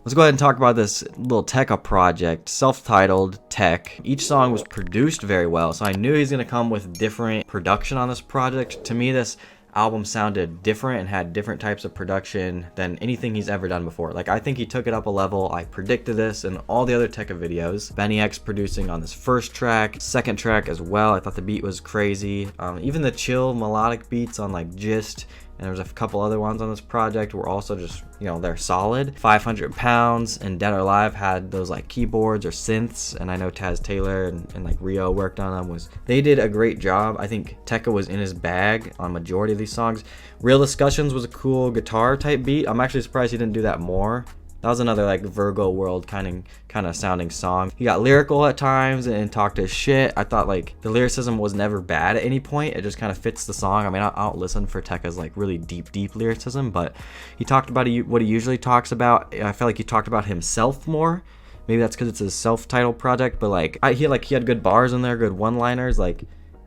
Let's go ahead and talk about this little Tecca project, self-titled TEC. Each song was produced very well, so I knew he's gonna come with different production on this project. To me, this album sounded different and had different types of production than anything he's ever done before. Like, I think he took it up a level. I predicted this in all the other Tecca videos. Benny X producing on this first track, second track as well. I thought the beat was crazy. Even the chill melodic beats on like Gist, and there was a couple other ones on this project were also just, you know, they're solid. 500 Pounds and Dead or Alive had those like keyboards or synths, and I know Taz Taylor and like Rio worked on them. They did a great job. I think Tecca was in his bag on majority of these songs. Real Discussions was a cool guitar type beat. I'm actually surprised he didn't do that more. That was another like Virgo World kind of sounding song. He got lyrical at times and talked his shit. I thought like the lyricism was never bad at any point. It just kind of fits the song. I mean, I don't listen for Tecca's like really deep lyricism, but he talked about what he usually talks about. I felt like he talked about himself more. Maybe that's because it's his self-titled project, but like he had good bars in there, good one-liners. Like,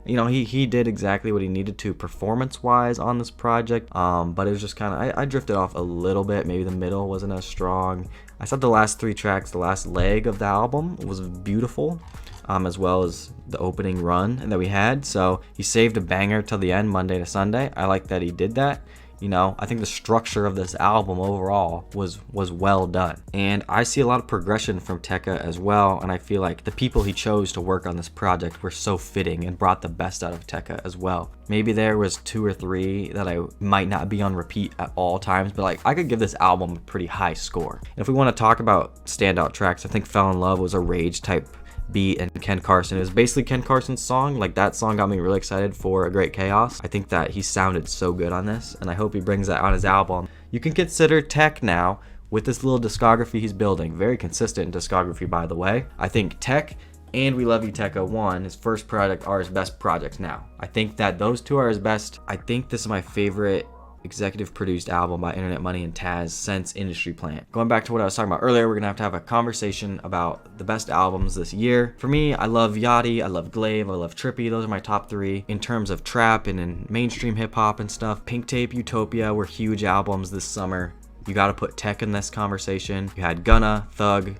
you know, he did exactly what he needed to performance-wise on this project, but it was just kind of, I drifted off a little bit. Maybe the middle wasn't as strong. I thought the last 3 tracks, the last leg of the album was beautiful, as well as the opening run that we had. So he saved a banger till the end, Monday to Sunday. I like that he did that. You know, I think the structure of this album overall was well done. And I see a lot of progression from Tecca as well, and I feel like the people he chose to work on this project were so fitting and brought the best out of Tecca as well. Maybe there was 2 or 3 that I might not be on repeat at all times, but like I could give this album a pretty high score. And if we want to talk about standout tracks, I think Fell in Love was a rage type beat, and Ken Carson, it was basically Ken Carson's song. Like, that song got me really excited for A Great Chaos. I think that he sounded so good on this, and I hope he brings that on his album. You can consider TEC now with this little discography he's building. Very consistent discography, by the way. I think TEC and We Love You Tecca 1, his first project, are his best projects now. I think that those 2 are his best. I think this is my favorite executive produced album by Internet Money and Taz since Industry Plant. Going back to what I was talking about earlier, we're gonna have a conversation about the best albums this year. For me, I love Yachty, I love Glaive, I love Trippy. Those are my top 3 in terms of trap and in mainstream hip hop and stuff. Pink Tape, Utopia were huge albums this summer. You gotta put TEC in this conversation. You had Gunna, Thug,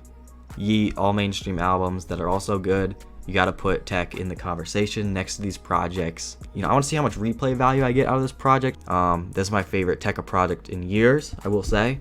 Yeet, all mainstream albums that are also good. You got to put TEC in the conversation next to these projects. You know, I want to see how much replay value I get out of this project. This is my favorite Tecca project in years, I will say.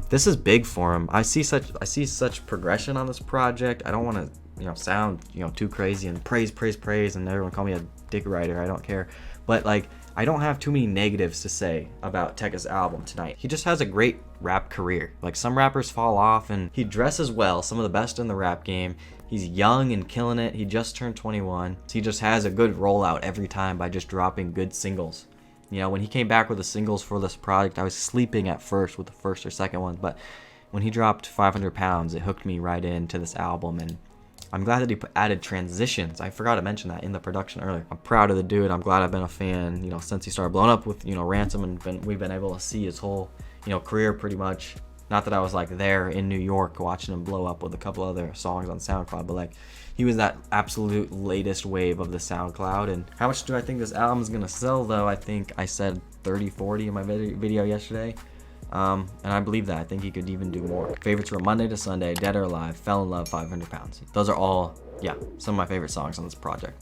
This is big for him. I see such progression on this project. I don't want to, you know, sound, you know, too crazy and praise and everyone call me a dick writer. I don't care. But like, I don't have too many negatives to say about Tecca's album tonight. He just has a great rap career. Like, some rappers fall off, and he dresses well, some of the best in the rap game. He's young and killing it. He just turned 21. So he just has a good rollout every time by just dropping good singles. You know, when he came back with the singles for this project, I was sleeping at first with the first or second one, but when he dropped 500 Pounds, it hooked me right into this album, and I'm glad that he added transitions. I forgot to mention that in the production earlier. I'm proud of the dude. I'm glad I've been a fan, you know, since he started blowing up with, you know, Ransom, and we've been able to see his whole, you know, career pretty much. Not that I was like there in New York watching him blow up with a couple other songs on SoundCloud, but like, he was that absolute latest wave of the SoundCloud. And how much do I think this album is gonna sell though? I think I said 30-40 in my video yesterday. And I believe that. I think he could even do more. Favorites were Monday to Sunday, Dead or Alive, Fell in Love, 500 Pounds. Those are all, yeah, some of my favorite songs on this project.